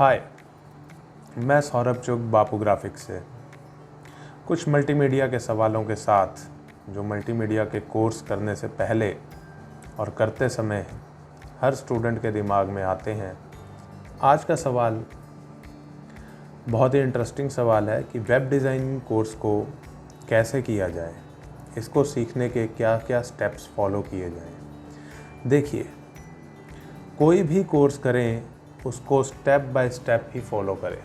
हाय, मैं सौरभ चुग बापू ग्राफिक्स से कुछ मल्टीमीडिया के सवालों के साथ जो मल्टीमीडिया के कोर्स करने से पहले और करते समय हर स्टूडेंट के दिमाग में आते हैं। आज का सवाल बहुत ही इंटरेस्टिंग सवाल है कि वेब डिज़ाइनिंग कोर्स को कैसे किया जाए, इसको सीखने के क्या क्या स्टेप्स फॉलो किए जाएं। देखिए, कोई भी कोर्स करें उसको step by step he follow करें।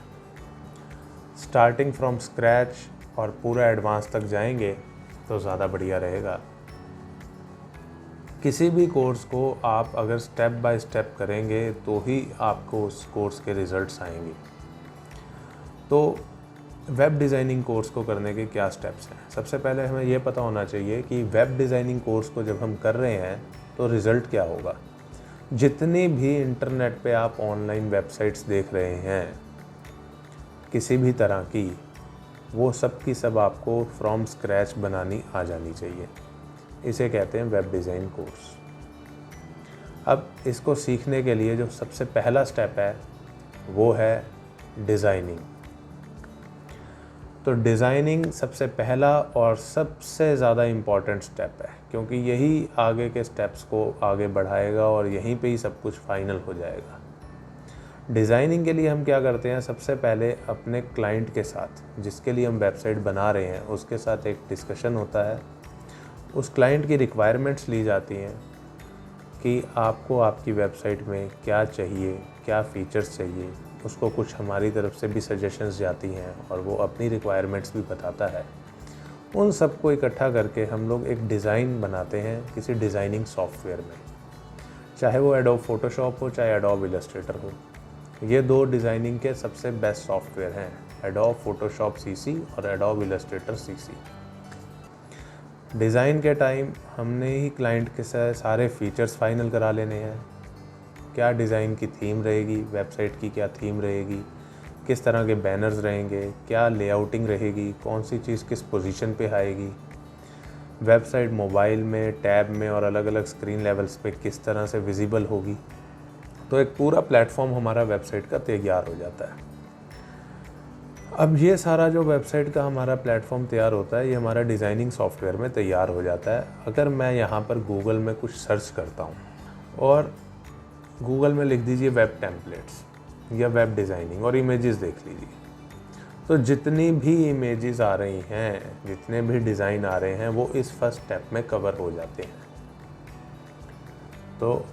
स्टार्टिंग फ्रॉम स्क्रैच और पूरा एडवांस तक जाएंगे तो ज़्यादा बढ़िया रहेगा। किसी भी कोर्स को आप अगर स्टेप बाय स्टेप करेंगे तो ही आपको उस कोर्स के रिज़ल्ट्स आएंगे। तो वेब डिज़ाइनिंग कोर्स को करने के क्या स्टेप्स हैं? सबसे पहले हमें ये पता होना चाहिए कि वेब डिज़ाइनिंग कोर्स को जब हम कर रहे हैं तो रिज़ल्ट क्या होगा। जितनी भी इंटरनेट पे आप ऑनलाइन वेबसाइट्स देख रहे हैं किसी भी तरह की, वो सब की सब आपको फ्रॉम स्क्रैच बनानी आ जानी चाहिए। इसे कहते हैं वेब डिज़ाइन कोर्स। अब इसको सीखने के लिए जो सबसे पहला स्टेप है वो है डिज़ाइनिंग। तो डिज़ाइनिंग सबसे पहला और सबसे ज़्यादा इम्पॉर्टेंट स्टेप है, क्योंकि यही आगे के स्टेप्स को आगे बढ़ाएगा और यहीं पे ही सब कुछ फाइनल हो जाएगा। डिज़ाइनिंग के लिए हम क्या करते हैं, सबसे पहले अपने क्लाइंट के साथ, जिसके लिए हम वेबसाइट बना रहे हैं, उसके साथ एक डिस्कशन होता है। उस क्लाइंट की रिक्वायरमेंट्स ली जाती हैं कि आपको आपकी वेबसाइट में क्या चाहिए, क्या फ़ीचर्स चाहिए। उसको कुछ हमारी तरफ से भी सजेशंस जाती हैं और वो अपनी रिक्वायरमेंट्स भी बताता है। उन सबको इकट्ठा करके हम लोग एक डिज़ाइन बनाते हैं किसी डिज़ाइनिंग सॉफ्टवेयर में, चाहे वो एडोब फोटोशॉप हो चाहे एडोब इलस्ट्रेटर हो। ये दो डिज़ाइनिंग के सबसे बेस्ट सॉफ्टवेयर हैं, एडोब फोटोशॉप सीसी और एडोब इलस्ट्रेटर सीसी। डिज़ाइन के टाइम हमने ही क्लाइंट के साथ सारे फीचर्स फाइनल करा लेने हैं। क्या डिज़ाइन की थीम रहेगी, वेबसाइट की क्या थीम रहेगी, किस तरह के बैनर्स रहेंगे, क्या लेआउटिंग रहेगी, कौन सी चीज़ किस पोजीशन पे आएगी, वेबसाइट मोबाइल में, टैब में और अलग अलग स्क्रीन लेवल्स पे किस तरह से विजिबल होगी। तो एक पूरा प्लेटफॉर्म हमारा वेबसाइट का तैयार हो जाता है। अब ये सारा जो वेबसाइट का हमारा प्लेटफॉर्म तैयार होता है, ये हमारा डिज़ाइनिंग सॉफ्टवेयर में तैयार हो जाता है। अगर मैं यहाँ पर गूगल में कुछ सर्च करता हूँ और गूगल में लिख दीजिए वेब टेम्पलेट्स या वेब डिज़ाइनिंग और इमेजेस देख लीजिए, तो जितनी भी इमेजेस आ रही हैं, जितने भी डिज़ाइन आ रहे हैं, वो इस फर्स्ट स्टेप में कवर हो जाते हैं। तो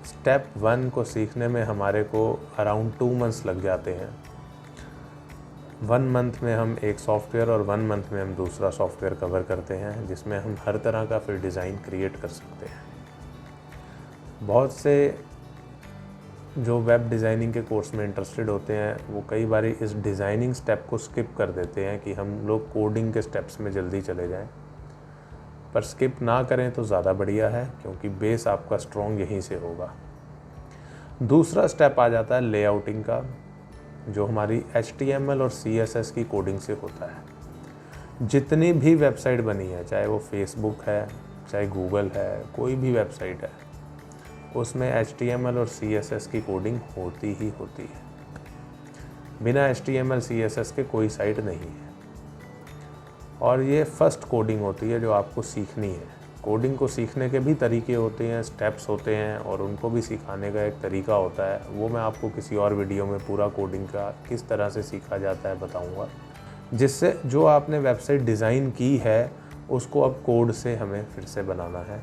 स्टेप 1 को सीखने में हमारे को अराउंड 2 मंथ्स लग जाते हैं। 1 मंथ में हम एक सॉफ्टवेयर और 1 मंथ में हम दूसरा सॉफ्टवेयर कवर करते हैं, जिसमें हम हर तरह का फिर डिज़ाइन क्रिएट कर सकते हैं। बहुत से जो वेब डिज़ाइनिंग के कोर्स में इंटरेस्टेड होते हैं वो कई बार इस डिज़ाइनिंग स्टेप को स्किप कर देते हैं कि हम लोग कोडिंग के स्टेप्स में जल्दी चले जाएं। पर स्किप ना करें तो ज़्यादा बढ़िया है, क्योंकि बेस आपका स्ट्रॉन्ग यहीं से होगा। दूसरा स्टेप आ जाता है लेआउटिंग का, जो हमारी HTML और CSS की कोडिंग से होता है। जितनी भी वेबसाइट बनी है, चाहे वो फेसबुक है, चाहे गूगल है, कोई भी वेबसाइट है, उसमें HTML और CSS की कोडिंग होती ही होती है। बिना HTML CSS के कोई साइट नहीं है। और ये फर्स्ट कोडिंग होती है जो आपको सीखनी है। कोडिंग को सीखने के भी तरीके होते हैं, स्टेप्स होते हैं, और उनको भी सिखाने का एक तरीका होता है। वो मैं आपको किसी और वीडियो में पूरा कोडिंग का किस तरह से सीखा जाता है बताऊंगा, जिससे जो आपने वेबसाइट डिज़ाइन की है उसको अब कोड से हमें फिर से बनाना है।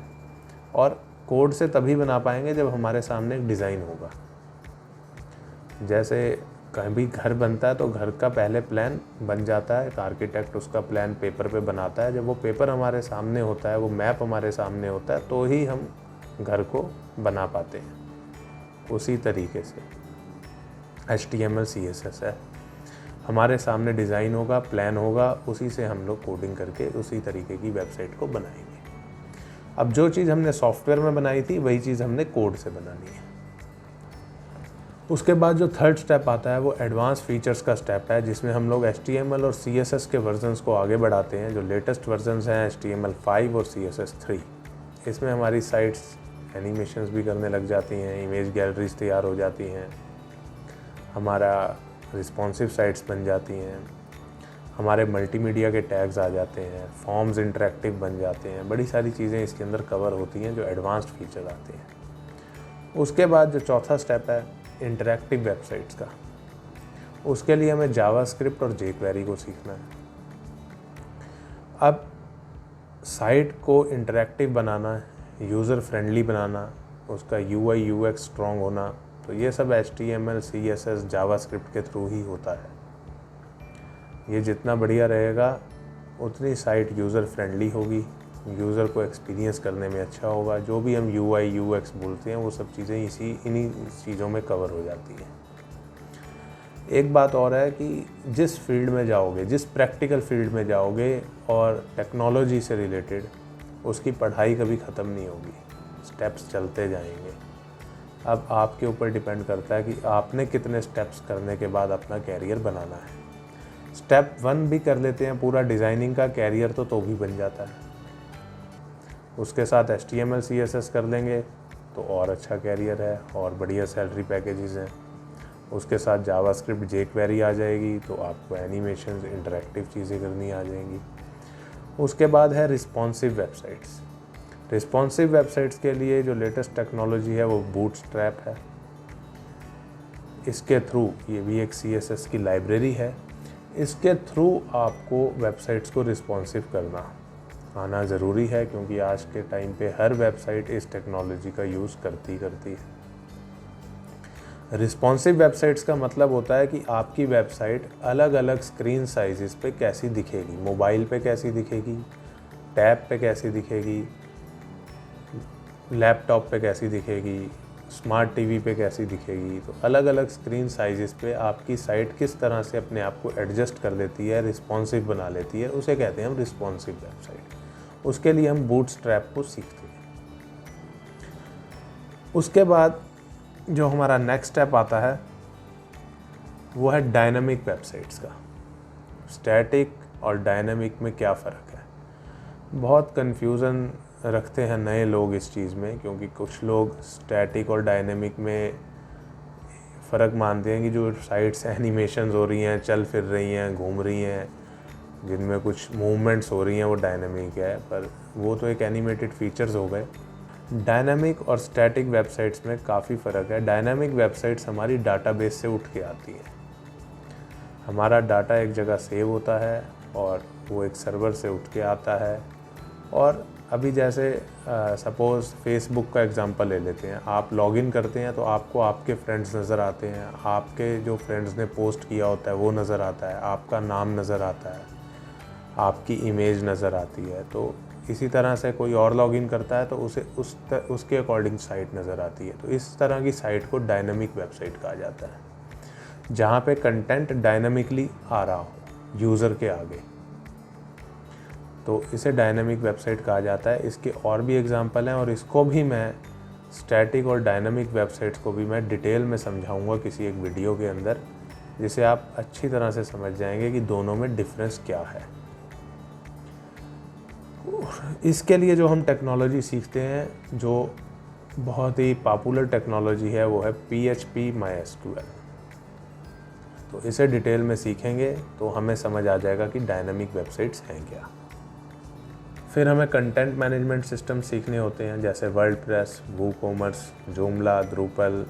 और कोड से तभी बना पाएंगे जब हमारे सामने एक डिज़ाइन होगा। जैसे कभी घर बनता है तो घर का पहले प्लान बन जाता है, एक आर्किटेक्ट उसका प्लान पेपर पे बनाता है। जब वो पेपर हमारे सामने होता है, वो मैप हमारे सामने होता है, तो ही हम घर को बना पाते हैं। उसी तरीके से HTML CSS है, हमारे सामने डिज़ाइन होगा, प्लान होगा, उसी से हम लोग कोडिंग करके उसी तरीके की वेबसाइट को बनाएंगे। अब जो चीज़ हमने सॉफ्टवेयर में बनाई थी वही चीज़ हमने कोड से बनानी है। उसके बाद जो थर्ड स्टेप आता है वो एडवांस फीचर्स का स्टेप है, जिसमें हम लोग HTML और CSS के वर्जन्स को आगे बढ़ाते हैं। जो लेटेस्ट वर्जन्स हैं HTML5 और CSS3, इसमें हमारी साइट्स एनिमेशंस भी करने लग जाती हैं, इमेज गैलरीज तैयार हो जाती हैं, हमारा रिस्पॉन्सिव साइट्स बन जाती हैं, हमारे मल्टीमीडिया के टैग्स आ जाते हैं, फॉर्म्स इंटरेक्टिव बन जाते हैं, बड़ी सारी चीज़ें इसके अंदर कवर होती हैं जो एडवांस्ड फीचर आते हैं। उसके बाद जो चौथा स्टेप है इंटरेक्टिव वेबसाइट्स का, उसके लिए हमें जावास्क्रिप्ट और jQuery को सीखना है। अब साइट को इंटरेक्टिव बनाना, यूज़र फ्रेंडली बनाना, उसका UI UX स्ट्रॉन्ग होना, तो ये सब HTML CSS जावास्क्रिप्ट के थ्रू ही होता है। ये जितना बढ़िया रहेगा उतनी साइट यूज़र फ्रेंडली होगी, यूज़र को एक्सपीरियंस करने में अच्छा होगा। जो भी हम UI UX बोलते हैं वो सब चीज़ें इन्हीं चीज़ों में कवर हो जाती हैं। एक बात और है कि जिस फील्ड में जाओगे, जिस प्रैक्टिकल फील्ड में जाओगे और टेक्नोलॉजी से रिलेटेड, उसकी पढ़ाई कभी ख़त्म नहीं होगी, स्टेप्स चलते जाएंगे। अब आपके ऊपर डिपेंड करता है कि आपने कितने स्टेप्स करने के बाद अपना कैरियर बनाना है। स्टेप 1 भी कर लेते हैं पूरा डिज़ाइनिंग का कैरियर तो भी बन जाता है। उसके साथ HTML CSS कर लेंगे तो और अच्छा कैरियर है और बढ़िया सैलरी पैकेजेस हैं। उसके साथ जावास्क्रिप्ट jQuery आ जाएगी तो आपको एनिमेशन इंटरेक्टिव चीज़ें करनी आ जाएंगी। उसके बाद है रिस्पॉन्सिव वेबसाइट्स। रिस्पॉन्सिव वेबसाइट्स के लिए जो लेटेस्ट टेक्नोलॉजी है वो बूटस्ट्रैप है। इसके थ्रू, ये भी एक CSS की लाइब्रेरी है, इसके थ्रू आपको वेबसाइट्स को रिस्पॉन्सिव करना आना ज़रूरी है, क्योंकि आज के टाइम पे हर वेबसाइट इस टेक्नोलॉजी का यूज़ करती है। रिस्पॉन्सिव वेबसाइट्स का मतलब होता है कि आपकी वेबसाइट अलग अलग स्क्रीन साइज़ पे कैसी दिखेगी, मोबाइल पे कैसी दिखेगी, टैब पे कैसी दिखेगी, लैपटॉप पे कैसी दिखेगी, स्मार्ट टीवी पे कैसी दिखेगी। तो अलग अलग स्क्रीन साइज़ पे आपकी साइट किस तरह से अपने आप को एडजस्ट कर लेती है, रिस्पॉन्सिव बना लेती है, उसे कहते हैं हम रिस्पॉन्सिव वेबसाइट। उसके लिए हम बूटस्ट्रैप को सीखते हैं। उसके बाद जो हमारा नेक्स्ट स्टेप आता है वो है डायनामिक वेबसाइट्स का। स्टैटिक और डायनामिक में क्या फ़र्क है? बहुत कन्फ्यूज़न रखते हैं नए लोग इस चीज़ में, क्योंकि कुछ लोग स्टैटिक और डायनेमिक में फ़र्क मानते हैं कि जो साइट्स एनिमेशंस हो रही हैं, चल फिर रही हैं, घूम रही हैं, जिनमें कुछ मूवमेंट्स हो रही हैं, वो डायनेमिक है, पर वो तो एक एनिमेटेड फीचर्स हो गए। डायनामिक और स्टैटिक वेबसाइट्स में काफ़ी फ़र्क है। डायनामिक वेबसाइट्स हमारी डाटाबेस से उठ के आती हैं। हमारा डाटा एक जगह सेव होता है और वो एक सर्वर से उठ के आता है। और अभी जैसे सपोज़ फेसबुक का एग्जांपल ले लेते हैं, आप लॉगिन करते हैं तो आपको आपके फ्रेंड्स नज़र आते हैं, आपके जो फ्रेंड्स ने पोस्ट किया होता है वो नज़र आता है, आपका नाम नज़र आता है, आपकी इमेज नज़र आती है। तो इसी तरह से कोई और लॉगिन करता है तो उसे उसके अकॉर्डिंग साइट नज़र आती है। तो इस तरह की साइट को डायनामिक वेबसाइट कहा जाता है, जहाँ पे कंटेंट डायनामिकली आ रहा हो यूज़र के आगे, तो इसे डायनामिक वेबसाइट कहा जाता है। इसके और भी एग्जांपल हैं और इसको भी मैं स्टैटिक और डायनामिक वेबसाइट्स को भी मैं डिटेल में समझाऊंगा किसी एक वीडियो के अंदर, जिसे आप अच्छी तरह से समझ जाएंगे कि दोनों में डिफरेंस क्या है। इसके लिए जो हम टेक्नोलॉजी सीखते हैं, जो बहुत ही पॉपुलर टेक्नोलॉजी है, वो है PHP MySQL। तो इसे डिटेल में सीखेंगे तो हमें समझ आ जाएगा कि डायनामिक वेबसाइट्स हैं क्या। फिर हमें कंटेंट मैनेजमेंट सिस्टम सीखने होते हैं, जैसे वर्डप्रेस, वूकॉमर्स, जूमला, द्रुपल,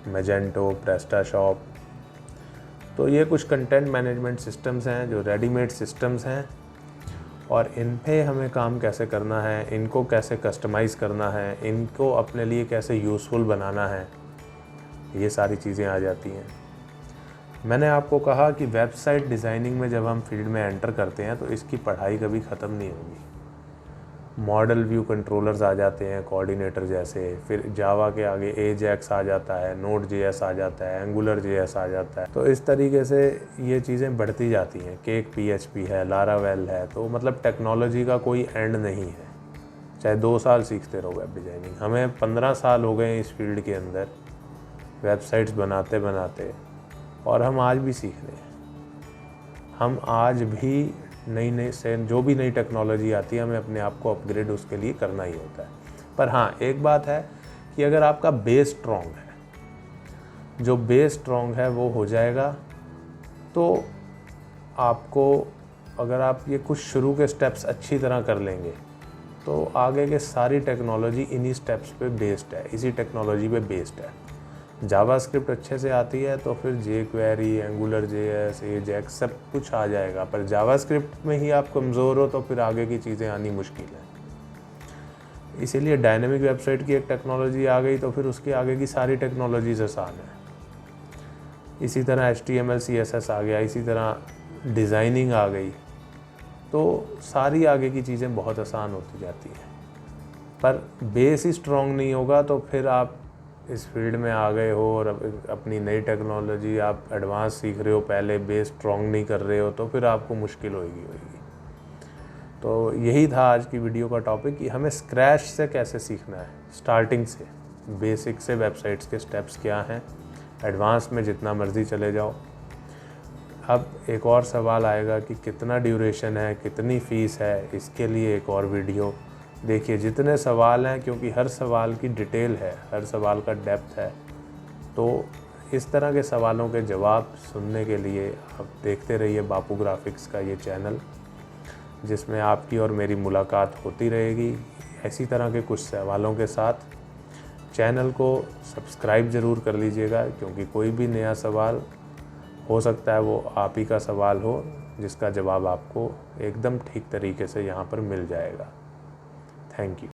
मैजेंटो, प्रेस्टाशॉप। तो ये कुछ कंटेंट मैनेजमेंट सिस्टम्स हैं जो रेडीमेड सिस्टम्स हैं, और इन पे हमें काम कैसे करना है, इनको कैसे कस्टमाइज़ करना है, इनको अपने लिए कैसे यूज़फुल बनाना है, ये सारी चीज़ें आ जाती हैं। मैंने आपको कहा कि वेबसाइट डिज़ाइनिंग में जब हम फील्ड में एंटर करते हैं तो इसकी पढ़ाई कभी ख़त्म नहीं होगी। मॉडल व्यू कंट्रोलर्स आ जाते हैं, कोऑर्डिनेटर जैसे, फिर जावा के आगे AJAX आ जाता है, Node.js आ जाता है, AngularJS आ जाता है। तो इस तरीके से ये चीज़ें बढ़ती जाती हैं। केक PHP है, लारावेल है। तो मतलब टेक्नोलॉजी का कोई एंड नहीं है, चाहे 2 साल सीखते रहो वेब डिज़ाइनिंग। हमें 15 साल हो गए इस फील्ड के अंदर वेबसाइट्स बनाते बनाते, और हम आज भी सीख रहे हैं। हम आज भी नई से जो भी नई टेक्नोलॉजी आती है, हमें अपने आप को अपग्रेड उसके लिए करना ही होता है। पर हाँ, एक बात है कि अगर आपका बेस स्ट्रॉन्ग है जो बेस स्ट्रॉन्ग है वो हो जाएगा। तो आपको अगर आप ये कुछ शुरू के स्टेप्स अच्छी तरह कर लेंगे तो आगे के सारी टेक्नोलॉजी इन्हीं स्टेप्स पे बेस्ड है, इसी टेक्नोलॉजी पे बेस्ड है। जावास्क्रिप्ट अच्छे से आती है तो फिर jQuery, एंगुलर JS, एजेक्स सब कुछ आ जाएगा, पर जावास्क्रिप्ट में ही आप कमज़ोर हो तो फिर आगे की चीज़ें आनी मुश्किल है। इसीलिए डायनेमिक वेबसाइट की एक टेक्नोलॉजी आ गई तो फिर उसके आगे की सारी टेक्नोलॉजीज आसान है। इसी तरह HTML CSS आ गया, इसी तरह डिज़ाइनिंग आ गई, तो सारी आगे की चीज़ें बहुत आसान होती जाती हैं। पर बेस ही स्ट्रॉन्ग नहीं होगा तो फिर आप इस फील्ड में आ गए हो और अपनी नई टेक्नोलॉजी आप एडवांस सीख रहे हो, पहले बेस स्ट्रॉन्ग नहीं कर रहे हो, तो फिर आपको मुश्किल होगी। तो यही था आज की वीडियो का टॉपिक कि हमें स्क्रैच से कैसे सीखना है, स्टार्टिंग से, बेसिक से वेबसाइट्स के स्टेप्स क्या हैं, एडवांस में जितना मर्ज़ी चले जाओ। अब एक और सवाल आएगा कि कितना ड्यूरेशन है, कितनी फ़ीस है, इसके लिए एक और वीडियो देखिए। जितने सवाल हैं, क्योंकि हर सवाल की डिटेल है, हर सवाल का डेप्थ है, तो इस तरह के सवालों के जवाब सुनने के लिए आप देखते रहिए बापू ग्राफिक्स का ये चैनल, जिसमें आपकी और मेरी मुलाकात होती रहेगी ऐसी तरह के कुछ सवालों के साथ। चैनल को सब्सक्राइब ज़रूर कर लीजिएगा, क्योंकि कोई भी नया सवाल हो सकता है वो आप ही का सवाल हो, जिसका जवाब आपको एकदम ठीक तरीके से यहाँ पर मिल जाएगा। Thank you.